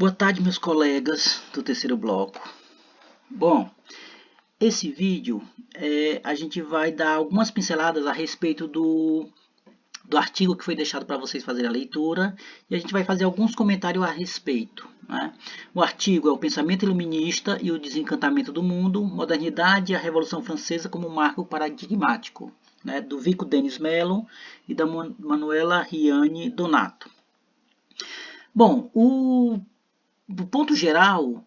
Boa tarde, meus colegas do terceiro bloco. Bom, esse vídeo a gente vai dar algumas pinceladas a respeito do artigo que foi deixado para vocês fazerem a leitura e a gente vai fazer alguns comentários a respeito. Né? O artigo é O Pensamento Iluminista e o Desencantamento do Mundo, Modernidade e a Revolução Francesa como Marco Paradigmático, né? Do Vico Denis Mello e da Manuela Riane Donato. Bom, do ponto geral,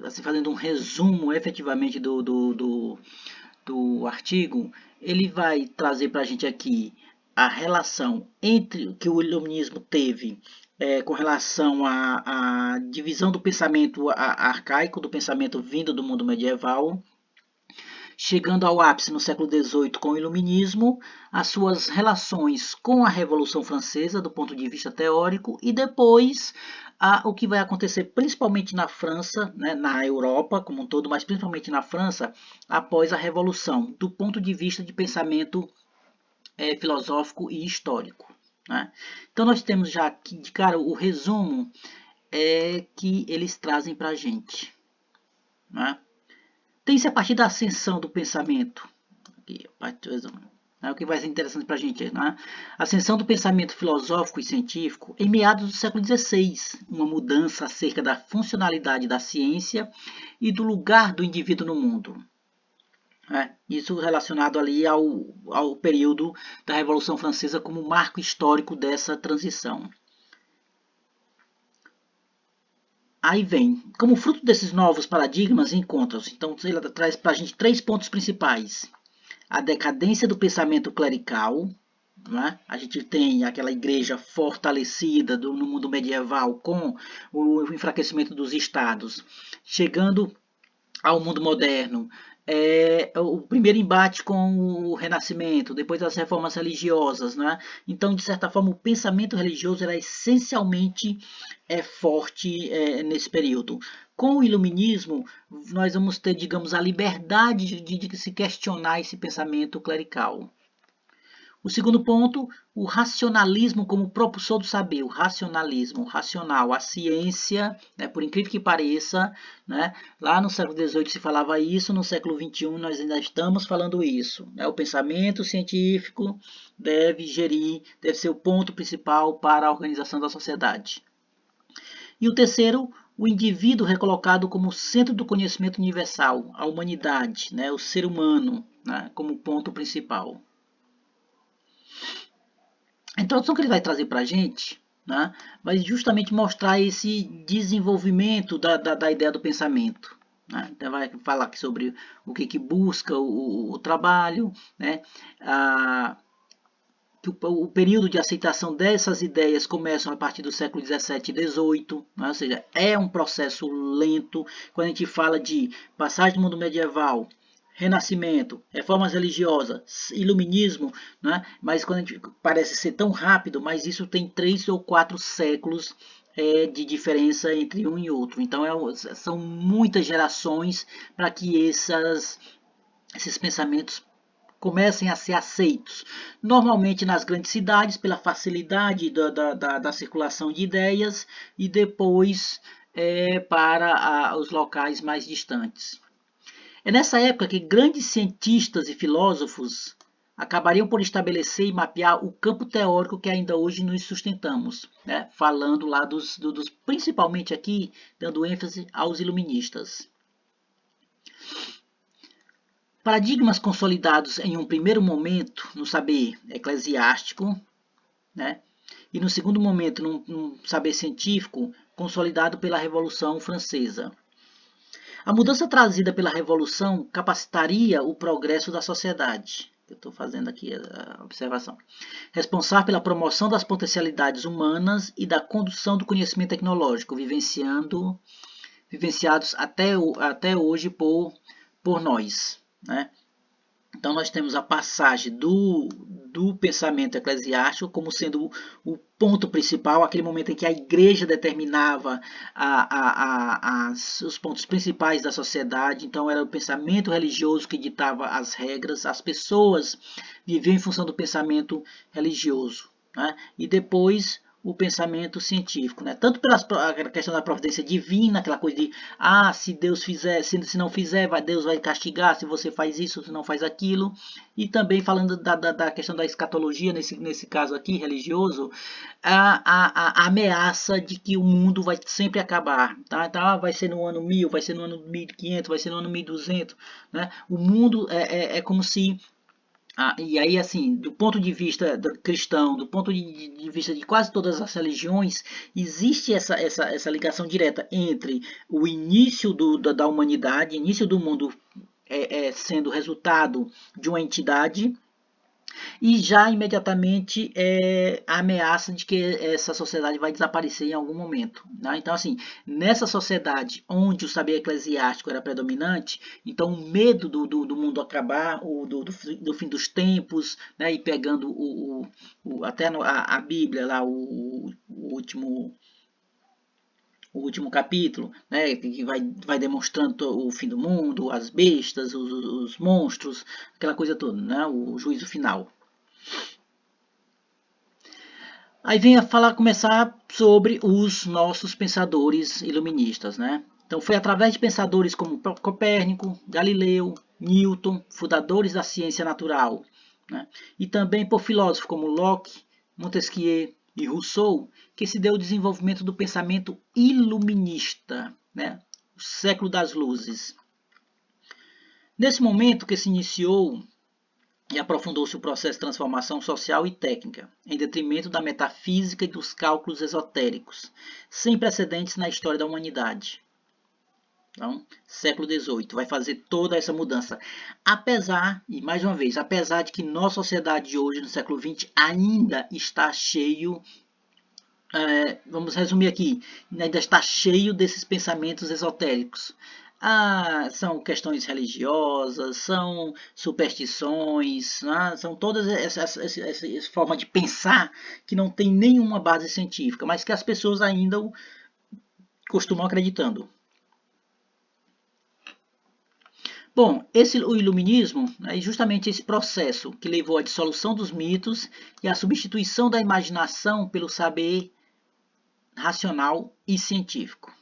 assim, fazendo um resumo efetivamente do artigo, ele vai trazer para a gente aqui a relação entre que o iluminismo teve com relação à divisão do pensamento arcaico, do pensamento vindo do mundo medieval, chegando ao ápice no século XVIII com o iluminismo, as suas relações com a Revolução Francesa do ponto de vista teórico e depois o que vai acontecer principalmente na França, né, na Europa como um todo, mas principalmente na França, após a Revolução, do ponto de vista de pensamento filosófico e histórico. Né? Então nós temos já aqui de cara o resumo que eles trazem para a gente. Né? Tem-se a partir da ascensão do pensamento, aqui, o que vai ser interessante para a gente, né? A ascensão do pensamento filosófico e científico em meados do século XVI, uma mudança acerca da funcionalidade da ciência e do lugar do indivíduo no mundo. Isso relacionado ali ao período da Revolução Francesa como marco histórico dessa transição. Aí vem, como fruto desses novos paradigmas, encontram-se, então ele traz para a gente 3 pontos principais. A decadência do pensamento clerical, né? A gente tem aquela igreja fortalecida no mundo medieval com o enfraquecimento dos estados, chegando ao mundo moderno, o primeiro embate com o Renascimento, depois das reformas religiosas, né? Então, de certa forma, o pensamento religioso era essencialmente forte nesse período. Com o Iluminismo, nós vamos ter, digamos, a liberdade de se questionar esse pensamento clerical. O segundo ponto, o racionalismo como propulsor do saber, o racionalismo, o racional, a ciência, né, por incrível que pareça, né, lá no século XVIII se falava isso, no século XXI nós ainda estamos falando isso. Né, o pensamento científico deve ser o ponto principal para a organização da sociedade. E o terceiro, o indivíduo recolocado como centro do conhecimento universal, a humanidade, né, o ser humano, né, como ponto principal. A introdução que ele vai trazer para a gente, né, vai justamente mostrar esse desenvolvimento da ideia do pensamento. Né? Então vai falar aqui sobre o que busca o trabalho, né, que o período de aceitação dessas ideias começa a partir do século XVII e XVIII, né? Ou seja, é um processo lento. Quando a gente fala de passagem do mundo medieval, Renascimento, reformas religiosas, iluminismo, né? Mas quando a gente parece ser tão rápido, mas isso tem 3 ou 4 séculos de diferença entre um e outro. Então são muitas gerações para que esses pensamentos comecem a ser aceitos. Normalmente nas grandes cidades, pela facilidade da circulação de ideias, e depois para os locais mais distantes. É nessa época que grandes cientistas e filósofos acabariam por estabelecer e mapear o campo teórico que ainda hoje nos sustentamos, né? Falando lá principalmente aqui, dando ênfase aos iluministas. Paradigmas consolidados em um primeiro momento no saber eclesiástico, né? E no segundo momento no saber científico, consolidado pela Revolução Francesa. A mudança trazida pela Revolução capacitaria o progresso da sociedade. Eu estou fazendo aqui a observação. Responsável pela promoção das potencialidades humanas e da condução do conhecimento tecnológico, vivenciados até hoje por nós. Né? Então nós temos a passagem do pensamento eclesiástico como sendo o ponto principal, aquele momento em que a igreja determinava os pontos principais da sociedade. Então era o pensamento religioso que ditava as regras, as pessoas viviam em função do pensamento religioso. Né? E depois o pensamento científico, né? Tanto pela questão da providência divina, aquela coisa de, se Deus fizer, se não fizer, Deus vai castigar, se você faz isso, se não faz aquilo, e também falando da questão da escatologia, nesse caso aqui, religioso, a ameaça de que o mundo vai sempre acabar, tá? Então, vai ser no ano 1000, vai ser no ano 1500, vai ser no ano 1200, né? O mundo é como se... e aí, assim, do ponto de vista cristão, do ponto de vista de quase todas as religiões, existe essa ligação direta entre o início da humanidade, início do mundo sendo resultado de uma entidade, e já imediatamente a ameaça de que essa sociedade vai desaparecer em algum momento, né? Então, assim, nessa sociedade onde o saber eclesiástico era predominante, então o medo do mundo acabar, do fim dos tempos, né? E pegando até a Bíblia, lá, o último capítulo, né, que vai demonstrando o fim do mundo, as bestas, os monstros, aquela coisa toda, né, o juízo final. Aí vem começar sobre os nossos pensadores iluministas, né? Então foi através de pensadores como Copérnico, Galileu, Newton, fundadores da ciência natural, né? E também por filósofos como Locke, Montesquieu e Rousseau, que se deu o desenvolvimento do pensamento iluminista, né? O século das luzes. Nesse momento que se iniciou e aprofundou-se o processo de transformação social e técnica, em detrimento da metafísica e dos cálculos esotéricos, sem precedentes na história da humanidade. Então, século XVIII vai fazer toda essa mudança. Apesar, e mais uma vez, apesar de que nossa sociedade de hoje, no século XX, ainda está cheio, vamos resumir aqui, ainda está cheio desses pensamentos esotéricos. São questões religiosas, são superstições, né? São todas essas formas de pensar que não tem nenhuma base científica, mas que as pessoas ainda costumam acreditando. Bom, o iluminismo é justamente esse processo que levou à dissolução dos mitos e à substituição da imaginação pelo saber racional e científico.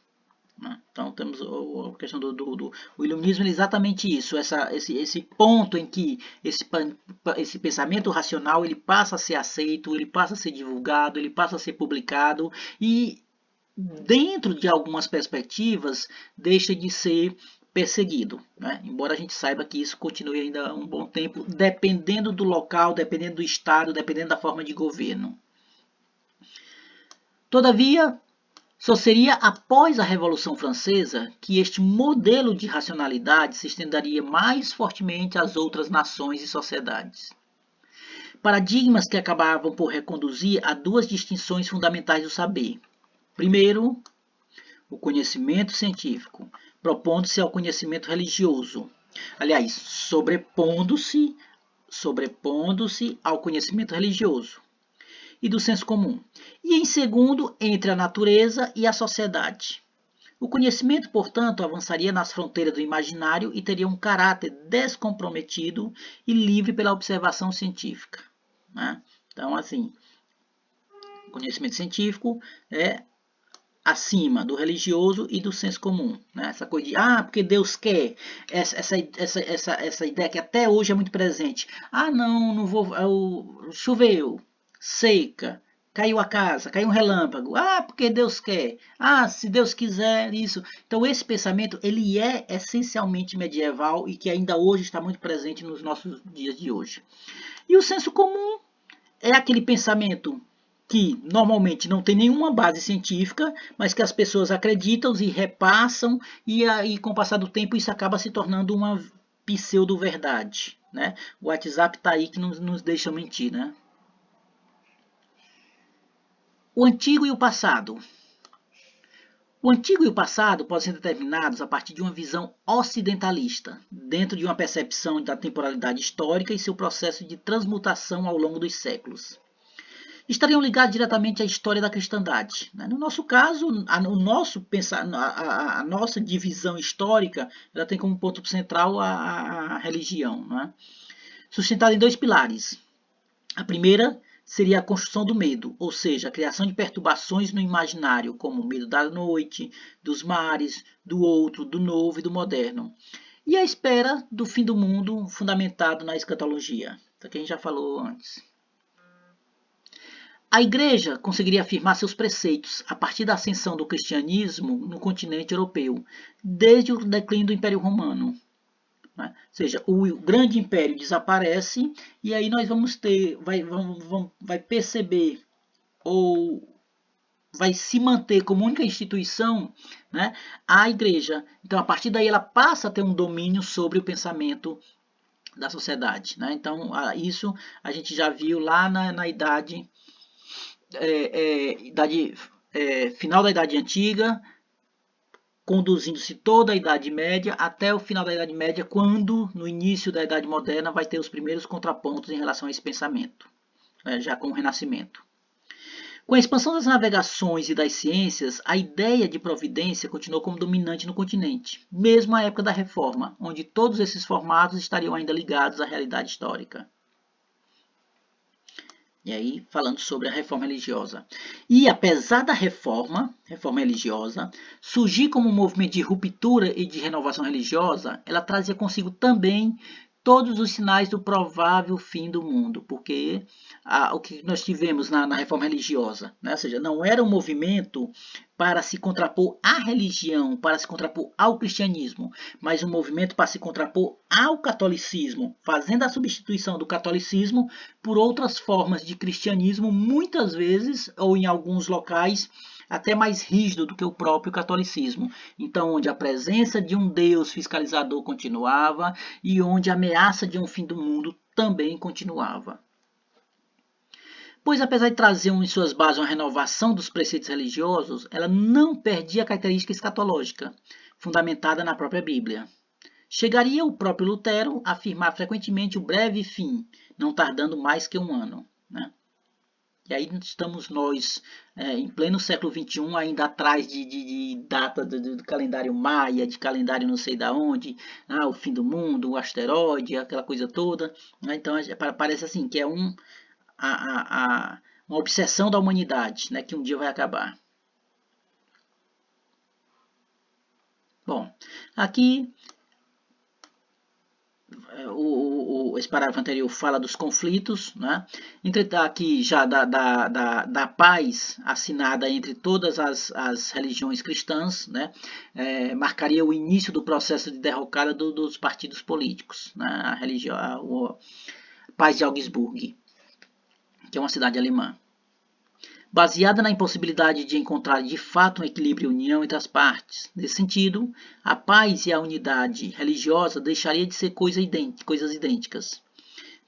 Então temos a questão o iluminismo é exatamente isso, esse ponto em que esse pensamento racional ele passa a ser aceito, ele passa a ser divulgado, ele passa a ser publicado e dentro de algumas perspectivas deixa de ser perseguido, né? Embora a gente saiba que isso continue ainda um bom tempo, dependendo do local, dependendo do estado, dependendo da forma de governo. Todavia, só seria após a Revolução Francesa que este modelo de racionalidade se estenderia mais fortemente às outras nações e sociedades. Paradigmas que acabavam por reconduzir a duas distinções fundamentais do saber. Primeiro, o conhecimento científico, propondo-se ao conhecimento religioso. Aliás, sobrepondo-se ao conhecimento religioso e do senso comum. E em segundo, entre a natureza e a sociedade. O conhecimento, portanto, avançaria nas fronteiras do imaginário e teria um caráter descomprometido e livre pela observação científica, né? Então, assim, o conhecimento científico é acima do religioso e do senso comum, né? Essa coisa de, porque Deus quer, essa ideia que até hoje é muito presente. Não vou, choveu, seca, caiu a casa, caiu um relâmpago. Porque Deus quer. Se Deus quiser isso. Então esse pensamento ele é essencialmente medieval e que ainda hoje está muito presente nos nossos dias de hoje. E o senso comum é aquele pensamento que normalmente não tem nenhuma base científica, mas que as pessoas acreditam e repassam, e com o passar do tempo isso acaba se tornando uma pseudo-verdade, né? O WhatsApp está aí que não nos deixa mentir, né? O antigo e o passado. O antigo e o passado podem ser determinados a partir de uma visão ocidentalista, dentro de uma percepção da temporalidade histórica e seu processo de transmutação ao longo dos séculos. Estariam ligados diretamente à história da cristandade. No nosso caso, a nossa divisão histórica ela tem como ponto central a religião, né? Sustentada em dois pilares. A primeira seria a construção do medo, ou seja, a criação de perturbações no imaginário, como o medo da noite, dos mares, do outro, do novo e do moderno. E a espera do fim do mundo fundamentado na escatologia. Isso aqui a gente já falou antes. A Igreja conseguiria afirmar seus preceitos a partir da ascensão do cristianismo no continente europeu, desde o declínio do Império Romano. Ou seja, o grande império desaparece e aí nós vamos ter, vai perceber ou vai se manter como única instituição, né, a Igreja. Então, a partir daí, ela passa a ter um domínio sobre o pensamento da sociedade. Né? Então, isso a gente já viu lá na idade final da Idade Antiga, conduzindo-se toda a Idade Média até o final da Idade Média, quando, no início da Idade Moderna, vai ter os primeiros contrapontos em relação a esse pensamento, já com o Renascimento. Com a expansão das navegações e das ciências, a ideia de providência continuou como dominante no continente, mesmo à época da Reforma, onde todos esses formatos estariam ainda ligados à realidade histórica. E aí, falando sobre a reforma religiosa. E apesar da reforma religiosa, surgir como um movimento de ruptura e de renovação religiosa, ela trazia consigo também todos os sinais do provável fim do mundo, porque o que nós tivemos na reforma religiosa, né? Ou seja, não era um movimento para se contrapor à religião, para se contrapor ao cristianismo, mas um movimento para se contrapor ao catolicismo, fazendo a substituição do catolicismo por outras formas de cristianismo, muitas vezes, ou em alguns locais, até mais rígido do que o próprio catolicismo. Então, onde a presença de um Deus fiscalizador continuava e onde a ameaça de um fim do mundo também continuava. Pois, apesar de trazer em suas bases uma renovação dos preceitos religiosos, ela não perdia a característica escatológica, fundamentada na própria Bíblia. Chegaria o próprio Lutero a afirmar frequentemente o breve fim, não tardando mais que um ano. Né? E aí estamos nós, em pleno século XXI, ainda atrás de data do calendário maia, de calendário não sei da onde, o fim do mundo, o asteroide, aquela coisa toda. Né? Então parece assim que é uma obsessão da humanidade, né, que um dia vai acabar. Bom, aqui esse parágrafo anterior fala dos conflitos, né? Entretanto, aqui já da paz assinada entre todas as religiões cristãs, né? Marcaria o início do processo de derrocada dos partidos políticos, né? A Paz de Augsburg, que é uma cidade alemã. Baseada na impossibilidade de encontrar de fato um equilíbrio e união entre as partes. Nesse sentido, a paz e a unidade religiosa deixaria de ser coisas idênticas.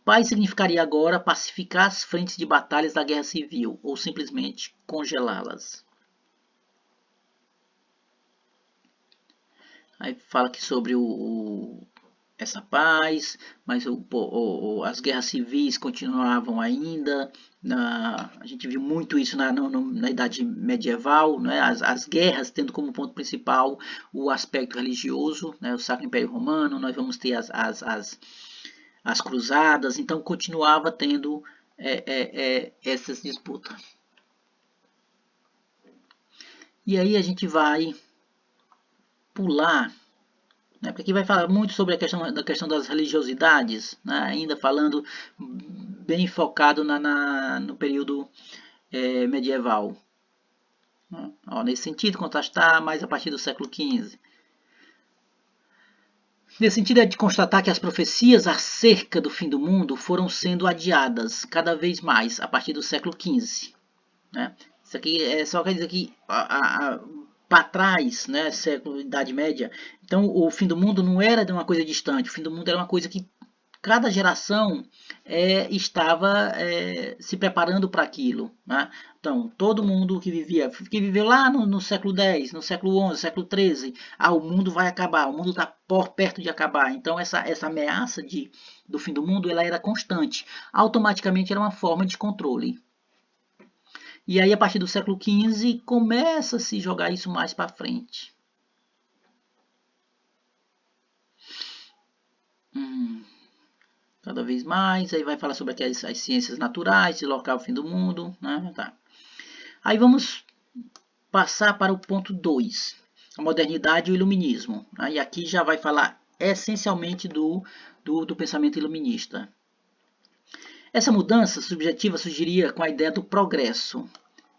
Paz significaria agora pacificar as frentes de batalhas da guerra civil, ou simplesmente congelá-las. Aí fala aqui sobre essa paz, mas as guerras civis continuavam ainda. A gente viu muito isso na Idade Medieval, né? As guerras tendo como ponto principal o aspecto religioso, né? O Sacro Império Romano, nós vamos ter as cruzadas, então continuava tendo essas disputas. E aí a gente vai pular, né, porque aqui vai falar muito sobre a questão das religiosidades, né, ainda falando bem focado no período medieval. Nesse sentido, contrastar mais a partir do século XV. Nesse sentido é de constatar que as profecias acerca do fim do mundo foram sendo adiadas cada vez mais a partir do século XV. Né? Isso aqui só quer dizer que para trás, né, século, Idade Média, então o fim do mundo não era de uma coisa distante, o fim do mundo era uma coisa que cada geração estava se preparando para aquilo. Né? Então, todo mundo que viveu lá no século X, no século XI, século XIII, o mundo vai acabar, o mundo está perto de acabar. Então, essa ameaça do fim do mundo ela era constante. Automaticamente era uma forma de controle. E aí, a partir do século XV, começa a se jogar isso mais para frente. cada vez mais. Aí vai falar sobre aqui as ciências naturais, deslocar o fim do mundo, né? Tá. Aí vamos passar para o ponto 2, a modernidade e o iluminismo. E aqui já vai falar essencialmente do pensamento iluminista. Essa mudança subjetiva surgiria com a ideia do progresso,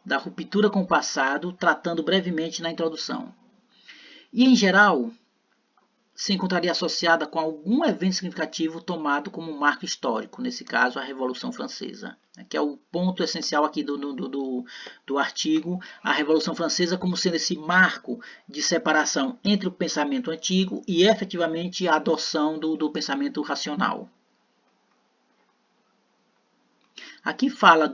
da ruptura com o passado, tratando brevemente na introdução. E, em geral, se encontraria associada com algum evento significativo tomado como um marco histórico, nesse caso a Revolução Francesa, que é o ponto essencial aqui do artigo, a Revolução Francesa como sendo esse marco de separação entre o pensamento antigo e efetivamente a adoção do pensamento racional. Aqui fala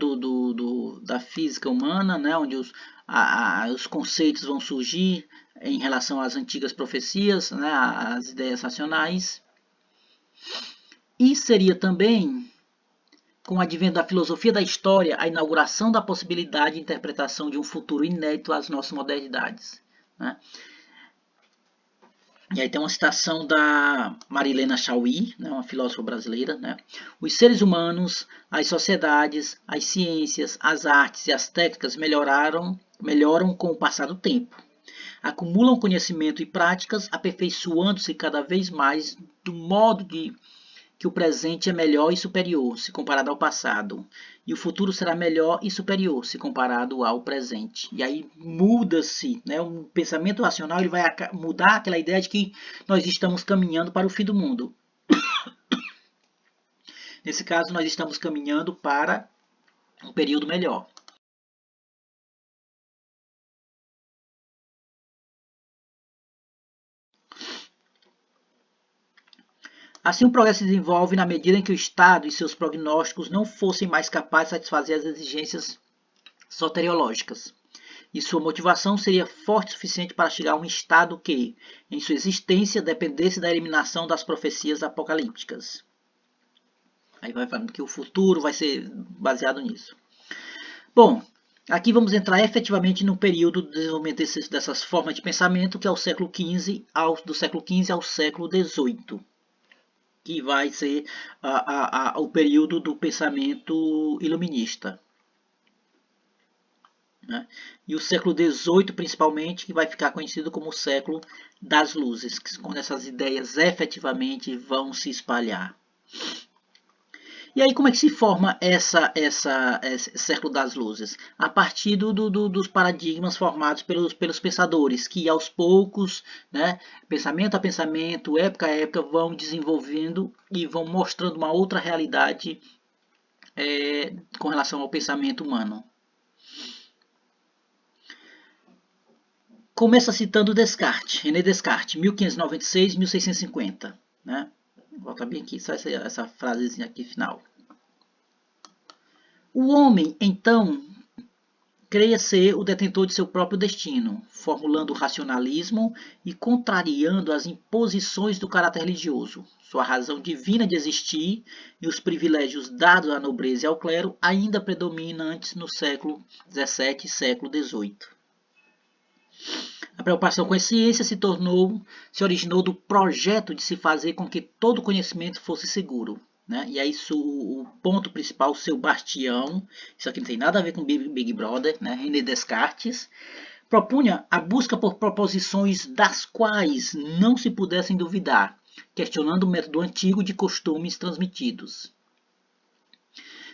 da física humana, né, onde os conceitos vão surgir em relação às antigas profecias, né, às ideias racionais. E seria também, com o advento da filosofia da história, a inauguração da possibilidade de interpretação de um futuro inédito às nossas modernidades, né? E aí tem uma citação da Marilena Chauí, né, uma filósofa brasileira, né? Os seres humanos, as sociedades, as ciências, as artes e as técnicas melhoram com o passar do tempo. Acumulam conhecimento e práticas, aperfeiçoando-se cada vez mais do modo que o presente é melhor e superior se comparado ao passado, e o futuro será melhor e superior se comparado ao presente. E aí muda-se, né? O pensamento racional ele vai mudar aquela ideia de que nós estamos caminhando para o fim do mundo. Nesse caso, nós estamos caminhando para um período melhor. Assim, o progresso se desenvolve na medida em que o Estado e seus prognósticos não fossem mais capazes de satisfazer as exigências soteriológicas. E sua motivação seria forte o suficiente para chegar a um estado que, em sua existência, dependesse da eliminação das profecias apocalípticas. Aí vai falando que o futuro vai ser baseado nisso. Bom, aqui vamos entrar efetivamente no período de desenvolvimento dessas formas de pensamento, que é o século XV, do século XV ao século XVIII. Que vai ser o período do pensamento iluminista. Né? E o século XVIII, principalmente, que vai ficar conhecido como o século das luzes, quando essas ideias efetivamente vão se espalhar. E aí como é que se forma esse século das luzes? A partir dos paradigmas formados pelos pensadores, que aos poucos, né, pensamento a pensamento, época a época, vão desenvolvendo e vão mostrando uma outra realidade com relação ao pensamento humano. Começa citando Descartes, René Descartes, 1596-1650. Né? Volta bem aqui, só essa frasezinha aqui final. O homem, então, creia ser o detentor de seu próprio destino, formulando o racionalismo e contrariando as imposições do caráter religioso. Sua razão divina de existir e os privilégios dados à nobreza e ao clero ainda predominantes no século XVII e século XVIII. A preocupação com a ciência se originou do projeto de se fazer com que todo conhecimento fosse seguro. Né? E aí o ponto principal, seu bastião, isso aqui não tem nada a ver com Big Brother, né? René Descartes, propunha a busca por proposições das quais não se pudessem duvidar, questionando o método antigo de costumes transmitidos.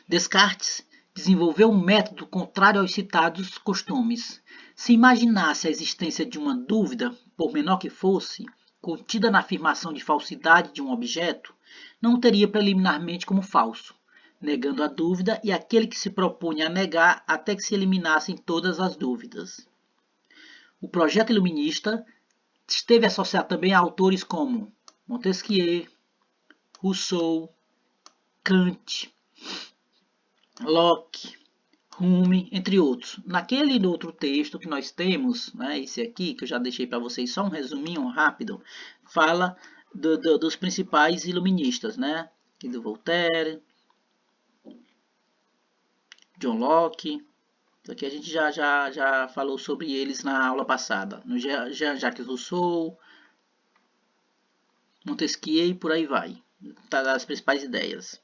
Descartes desenvolveu um método contrário aos citados costumes. Se imaginasse a existência de uma dúvida, por menor que fosse, contida na afirmação de falsidade de um objeto, não o teria preliminarmente como falso, negando a dúvida e aquele que se propunha a negar até que se eliminassem todas as dúvidas. O projeto iluminista esteve associado também a autores como Montesquieu, Rousseau, Kant, Locke, Hume, entre outros. Naquele outro texto que nós temos, né, esse aqui, que eu já deixei para vocês só um resuminho rápido, fala dos principais iluministas, né? Aqui do Voltaire, John Locke. Aqui a gente já falou sobre eles na aula passada. No Jean-Jacques Rousseau, Montesquieu e por aí vai. das principais ideias.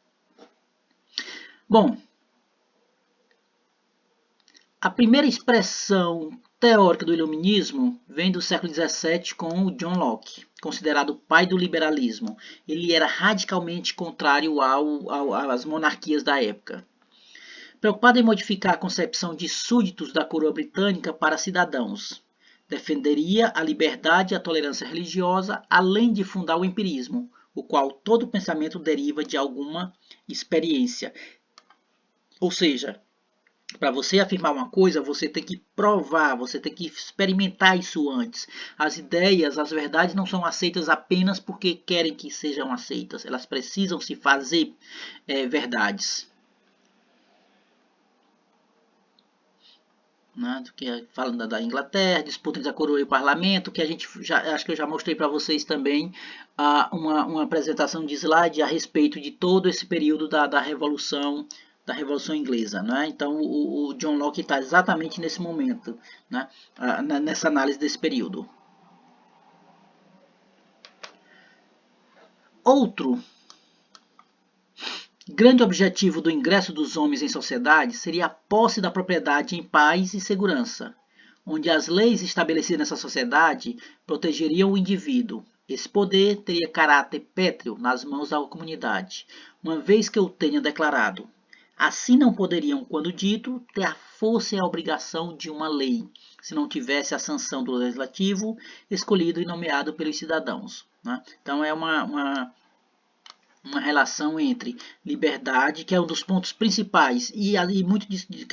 Bom, a primeira expressão teórica do iluminismo vem do século XVII com o John Locke, considerado o pai do liberalismo. Ele era radicalmente contrário às monarquias da época. Preocupado em modificar a concepção de súditos da coroa britânica para cidadãos, defenderia a liberdade e a tolerância religiosa, além de fundar o empirismo, o qual todo pensamento deriva de alguma experiência. Ou seja, para você afirmar uma coisa, você tem que provar, você tem que experimentar isso antes. As ideias, as verdades não são aceitas apenas porque querem que sejam aceitas. Elas precisam se fazer verdades. Né, falando da Inglaterra, disputa entre a coroa e o parlamento, que a gente acho que eu já mostrei para vocês também uma apresentação de slide a respeito de todo esse período da Revolução Inglesa. Né? Então o John Locke está exatamente nesse momento, né? Nessa análise desse período. Outro grande objetivo do ingresso dos homens em sociedade seria a posse da propriedade em paz e segurança, onde as leis estabelecidas nessa sociedade protegeriam o indivíduo. Esse poder teria caráter pétreo nas mãos da comunidade, uma vez que eu tenha declarado. Assim não poderiam, quando dito, ter a força e a obrigação de uma lei, se não tivesse a sanção do legislativo escolhido e nomeado pelos cidadãos. Né? Então é uma relação entre liberdade, que é um dos pontos principais, e ali muito de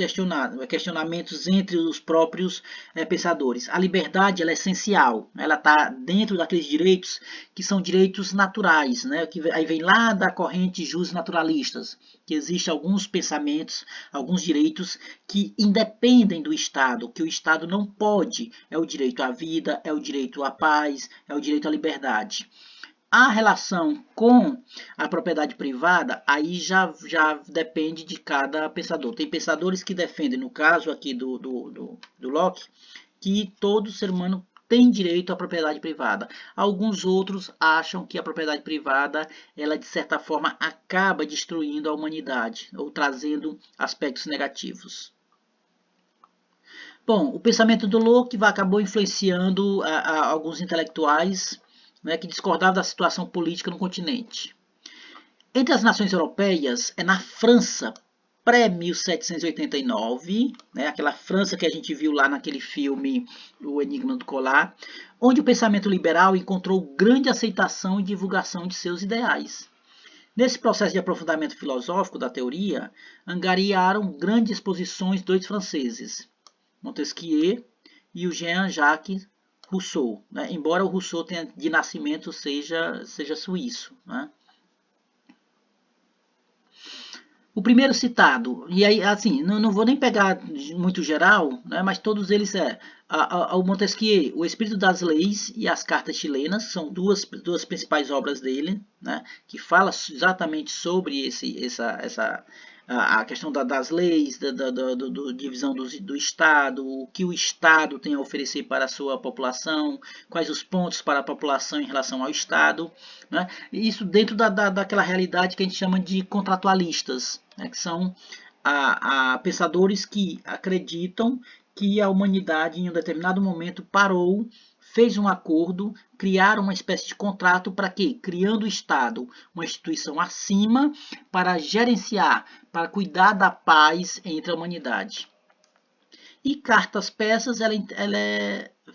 questionamentos entre os próprios pensadores. A liberdade ela é essencial, ela está dentro daqueles direitos que são direitos naturais, né? Que aí vem lá da corrente jus naturalistas, que existem alguns pensamentos, alguns direitos que independem do Estado, que o Estado não pode, é o direito à vida, é o direito à paz, é o direito à liberdade. A relação com a propriedade privada, aí já depende de cada pensador. Tem pensadores que defendem, no caso aqui do Locke, que todo ser humano tem direito à propriedade privada. Alguns outros acham que a propriedade privada, ela de certa forma acaba destruindo a humanidade, ou trazendo aspectos negativos. Bom, o pensamento do Locke acabou influenciando alguns intelectuais, né, que discordavam da situação política no continente. Entre as nações europeias, é na França, pré-1789, né, aquela França que a gente viu lá naquele filme O Enigma do Colar, onde o pensamento liberal encontrou grande aceitação e divulgação de seus ideais. Nesse processo de aprofundamento filosófico da teoria, angariaram grandes exposições dois franceses, Montesquieu e o Jean-Jacques Rousseau, né? Embora o Rousseau tenha de nascimento seja suíço. Né? O primeiro citado, e aí assim, não vou nem pegar muito geral, né, mas todos eles o Montesquieu, O Espírito das Leis e as Cartas Chilenas, são duas principais obras dele, né, que fala exatamente sobre a questão das leis, da divisão do Estado, o que o Estado tem a oferecer para a sua população, quais os pontos para a população em relação ao Estado. Né? Isso dentro daquela realidade que a gente chama de contratualistas, né? Que são pensadores que acreditam que a humanidade em um determinado momento parou, fez um acordo, criaram uma espécie de contrato para quê? Criando o Estado, uma instituição acima para gerenciar, para cuidar da paz entre a humanidade. E Cartas Persas, ela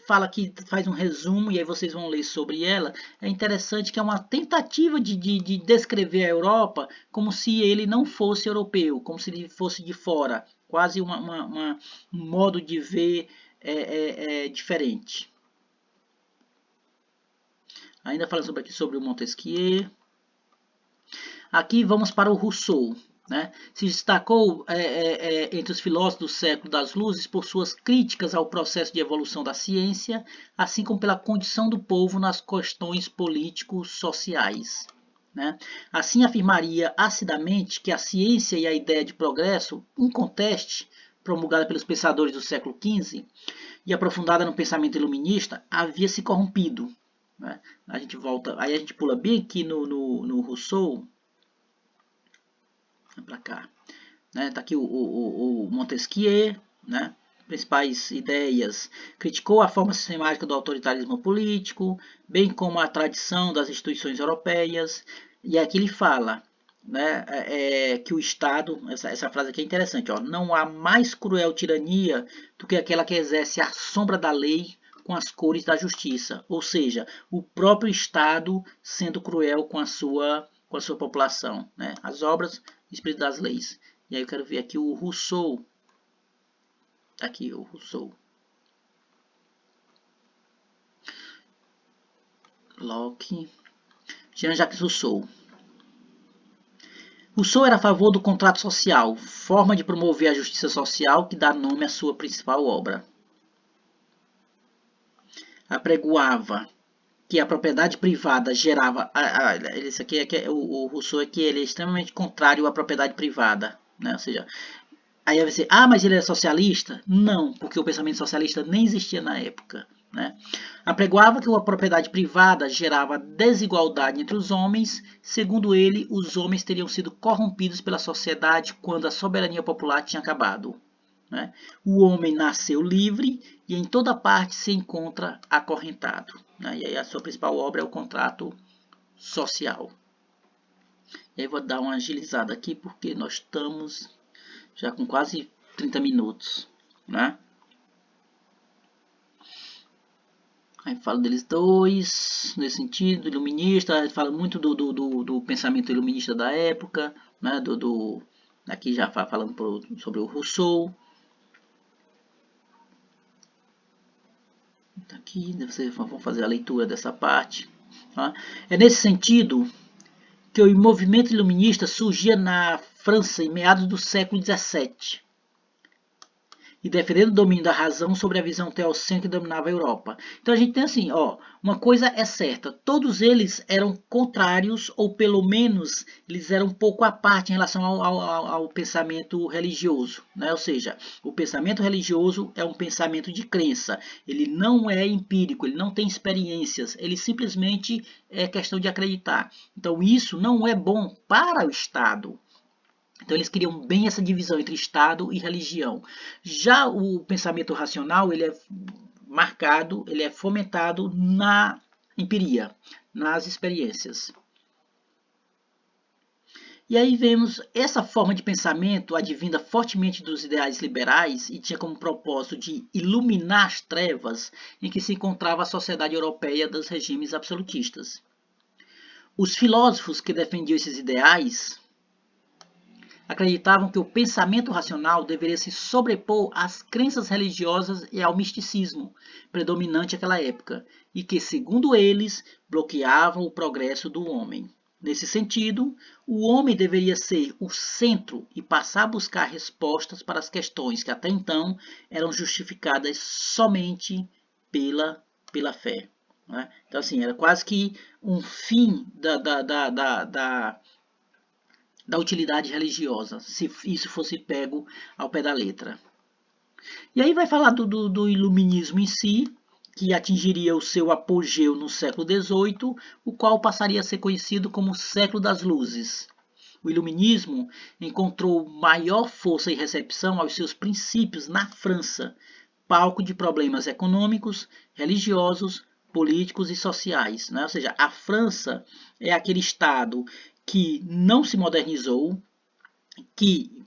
fala que faz um resumo, e aí vocês vão ler sobre ela. É interessante que é uma tentativa de descrever a Europa como se ele não fosse europeu, como se ele fosse de fora. Quase um modo de ver diferente. Ainda falando sobre o Montesquieu. Aqui vamos para o Rousseau. Né? Se destacou entre os filósofos do século das luzes por suas críticas ao processo de evolução da ciência, assim como pela condição do povo nas questões político-sociais. Né? Assim afirmaria acidamente que a ciência e a ideia de progresso inconteste, promulgada pelos pensadores do século XV e aprofundada no pensamento iluminista, havia se corrompido. né? A gente volta, aí a gente pula bem aqui no Rousseau, para cá, né? Tá aqui o Montesquieu, né? Principais ideias, criticou a forma sistemática do autoritarismo político, bem como a tradição das instituições europeias, e aqui ele fala, né, que o Estado, essa frase aqui é interessante, ó, não há mais cruel tirania do que aquela que exerce a sombra da lei com as cores da justiça, ou seja, o próprio Estado sendo cruel com a sua população, né? As obras, espírito das leis. E aí eu quero ver aqui o Rousseau. Aqui o Rousseau. Locke. Jean-Jacques Rousseau. Rousseau era a favor do contrato social, forma de promover a justiça social que dá nome à sua principal obra. Apregoava que a propriedade privada gerava... Isso aqui o Rousseau aqui, ele é extremamente contrário à propriedade privada, né? Ou seja, aí vai dizer, mas ele é socialista? Não, porque o pensamento socialista nem existia na época, né? Apregoava que a propriedade privada gerava desigualdade entre os homens. Segundo ele, os homens teriam sido corrompidos pela sociedade quando a soberania popular tinha acabado, né? O homem nasceu livre e em toda parte se encontra acorrentado, né? E aí a sua principal obra é o Contrato Social. E aí vou dar uma agilizada aqui porque nós estamos já com quase 30 minutos, né? Aí fala deles dois, nesse sentido, iluminista, fala muito do pensamento iluminista da época, né? Aqui já falando sobre o Rousseau. Aqui, vocês vão fazer a leitura dessa parte. Tá? É nesse sentido que o movimento iluminista surgia na França em meados do século XVII. E defendendo o domínio da razão sobre a visão teocêntrica que dominava a Europa. Então a gente tem assim, uma coisa é certa, todos eles eram contrários, ou pelo menos eles eram um pouco à parte em relação ao pensamento religioso, né? Ou seja, o pensamento religioso é um pensamento de crença, ele não é empírico, ele não tem experiências, ele simplesmente é questão de acreditar. Então isso não é bom para o Estado. Então eles queriam bem essa divisão entre Estado e religião. Já o pensamento racional, ele é marcado, ele é fomentado na empiria, nas experiências. E aí vemos essa forma de pensamento advinda fortemente dos ideais liberais e tinha como propósito de iluminar as trevas em que se encontrava a sociedade europeia dos regimes absolutistas. Os filósofos que defendiam esses ideais acreditavam que o pensamento racional deveria se sobrepor às crenças religiosas e ao misticismo predominante naquela época, e que, segundo eles, bloqueavam o progresso do homem. Nesse sentido, o homem deveria ser o centro e passar a buscar respostas para as questões que até então eram justificadas somente pela fé. Né? Então, assim, era quase que um fim da utilidade religiosa, se isso fosse pego ao pé da letra. E aí vai falar do iluminismo em si, que atingiria o seu apogeu no século XVIII, o qual passaria a ser conhecido como o século das luzes. O iluminismo encontrou maior força e recepção aos seus princípios na França, palco de problemas econômicos, religiosos, políticos e sociais. Né? Ou seja, a França é aquele estado que não se modernizou, que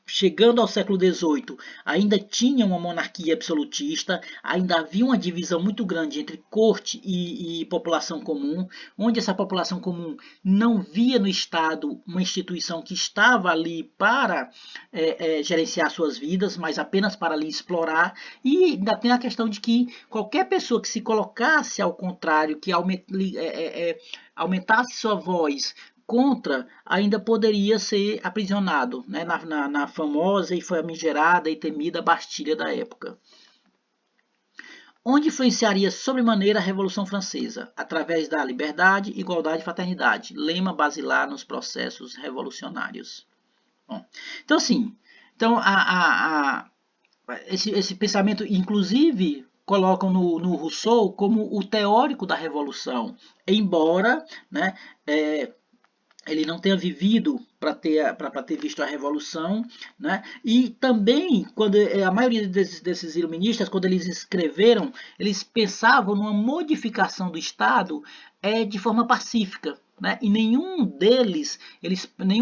chegando ao século XVIII ainda tinha uma monarquia absolutista, ainda havia uma divisão muito grande entre corte e população comum, onde essa população comum não via no Estado uma instituição que estava ali para gerenciar suas vidas, mas apenas para ali explorar, e ainda tem a questão de que qualquer pessoa que se colocasse ao contrário, que aumentasse sua voz contra, ainda poderia ser aprisionado, né, na famosa e famigerada e temida Bastilha da época. Onde influenciaria sobremaneira a Revolução Francesa? Através da liberdade, igualdade e fraternidade, lema basilar nos processos revolucionários. Bom, então, assim, esse pensamento, inclusive, colocam no Rousseau como o teórico da Revolução, embora, né, ele não tenha vivido para ter visto a Revolução, né? E também, quando a maioria desses iluministas, quando eles escreveram, eles pensavam numa modificação do Estado de forma pacífica. Né? E nenhum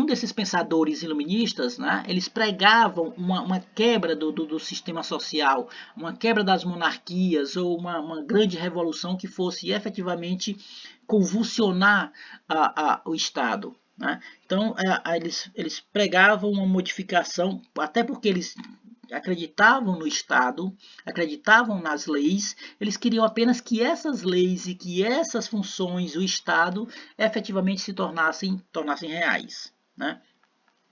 desses pensadores iluministas, né, eles pregavam uma quebra do sistema social, uma quebra das monarquias ou uma grande revolução que fosse efetivamente convulsionar o Estado. Né? Então, eles pregavam uma modificação, até porque eles acreditavam no Estado, acreditavam nas leis, eles queriam apenas que essas leis e que essas funções do Estado efetivamente se tornassem reais. Né?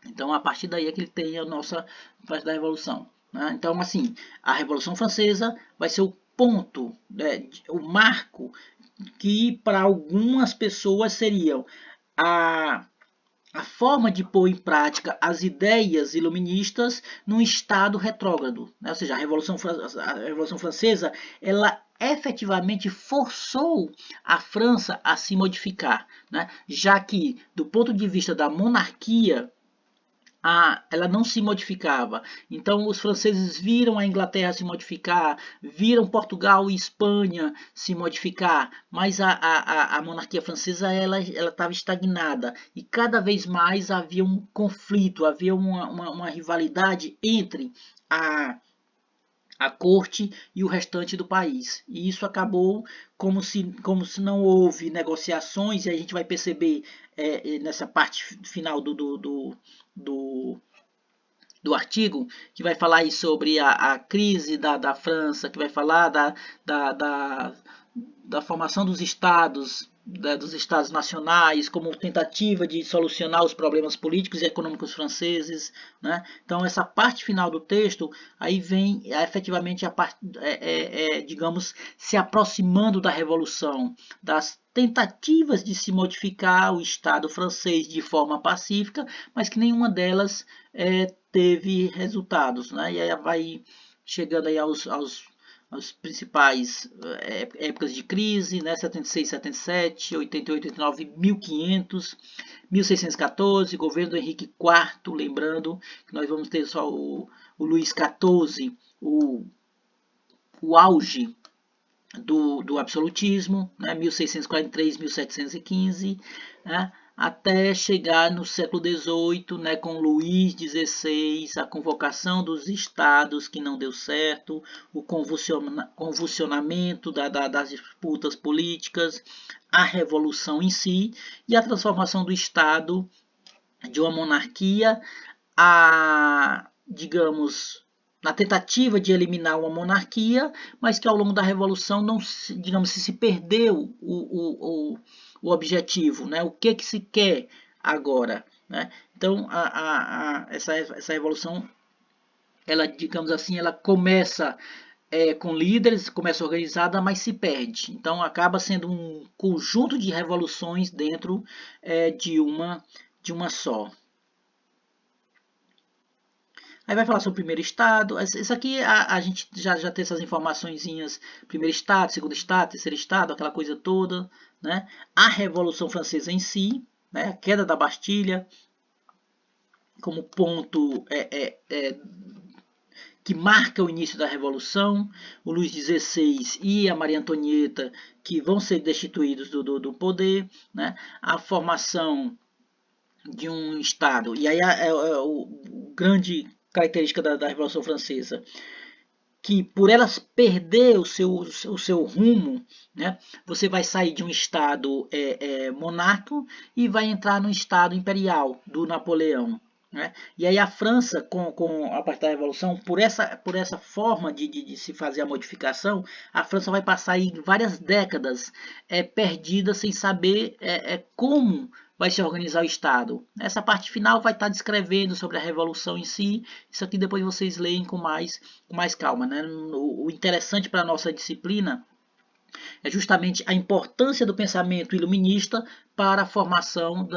Então, a partir daí é que ele tem a nossa parte da Revolução. Né? Então, assim, a Revolução Francesa vai ser o ponto, né, o marco que para algumas pessoas seriam a forma de pôr em prática as ideias iluministas num estado retrógrado. Né? Ou seja, a Revolução Francesa ela efetivamente forçou a França a se modificar, né? Já que, do ponto de vista da monarquia, ela não se modificava. Então os franceses viram a Inglaterra se modificar, viram Portugal e Espanha se modificar, mas a monarquia francesa ela estava estagnada e cada vez mais havia um conflito, havia uma rivalidade entre a corte e o restante do país. E isso acabou como se não houve negociações, e a gente vai perceber nessa parte final do artigo, que vai falar aí sobre a crise da França, que vai falar da formação dos estados, dos estados nacionais, como tentativa de solucionar os problemas políticos e econômicos franceses. Né? Então, essa parte final do texto, aí vem efetivamente a parte, digamos, se aproximando da Revolução, das tentativas de se modificar o Estado francês de forma pacífica, mas que nenhuma delas teve resultados. Né? E aí vai chegando aí as principais épocas de crise, né? 76, 77, 88, 89, 1500, 1614, governo do Henrique IV, lembrando que nós vamos ter só o Luís XIV, o auge do absolutismo, né? 1643, 1715, né? Até chegar no século XVIII, né, com Luís XVI, a convocação dos estados que não deu certo, o convulsionamento das disputas políticas, a revolução em si e a transformação do Estado de uma monarquia digamos, na tentativa de eliminar uma monarquia, mas que ao longo da Revolução não, digamos, se perdeu o objetivo, né? O que se quer agora, né? Então, essa Revolução, ela, digamos assim, ela começa com líderes, começa organizada, mas se perde. Então, acaba sendo um conjunto de revoluções dentro de uma só. Aí vai falar sobre o primeiro estado. Isso aqui a gente já tem essas informaçõezinhas. Primeiro estado, segundo estado, terceiro estado, aquela coisa toda. Né? A Revolução Francesa em si, né? A queda da Bastilha, como ponto que marca o início da Revolução. O Luís XVI e a Maria Antonieta, que vão ser destituídos do poder. Né? A formação de um estado. E aí o grande característica da Revolução Francesa, que por elas perder o seu rumo, né, você vai sair de um estado monárquico e vai entrar no estado imperial do Napoleão. Né? E aí a França, com a partir da Revolução, por essa forma de se fazer a modificação, a França vai passar aí várias décadas perdida sem saber como vai se organizar o Estado. Essa parte final vai estar descrevendo sobre a Revolução em si. Isso aqui depois vocês leem com mais calma. Né? O interessante para a nossa disciplina é justamente a importância do pensamento iluminista para a formação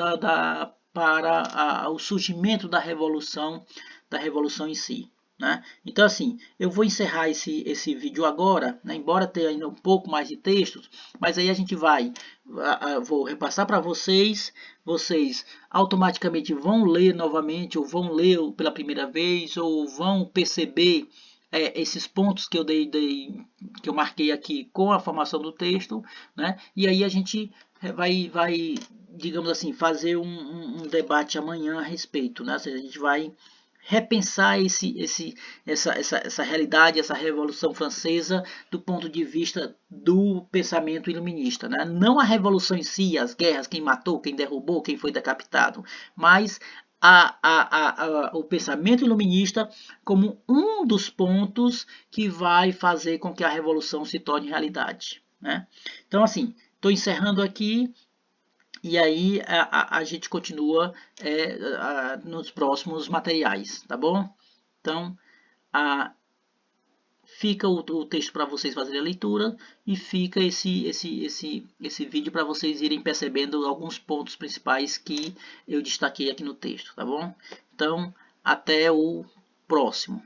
para o surgimento da Revolução em si. né? Então, assim, eu vou encerrar esse vídeo agora, né? Embora tenha ainda um pouco mais de textos, mas aí a gente vou repassar para vocês, vocês automaticamente vão ler novamente, ou vão ler pela primeira vez, ou vão perceber esses pontos que que eu marquei aqui com a formação do texto, né? E aí a gente vai digamos assim, fazer um debate amanhã a respeito, né? Ou seja, a gente vai repensar essa realidade, essa Revolução Francesa do ponto de vista do pensamento iluminista. Né? Não a revolução em si, as guerras, quem matou, quem derrubou, quem foi decapitado, mas o pensamento iluminista como um dos pontos que vai fazer com que a revolução se torne realidade. Né? Então, assim, estou encerrando aqui. E aí a gente continua nos próximos materiais, tá bom? Então, fica o texto para vocês fazerem a leitura e fica esse vídeo para vocês irem percebendo alguns pontos principais que eu destaquei aqui no texto, tá bom? Então, até o próximo.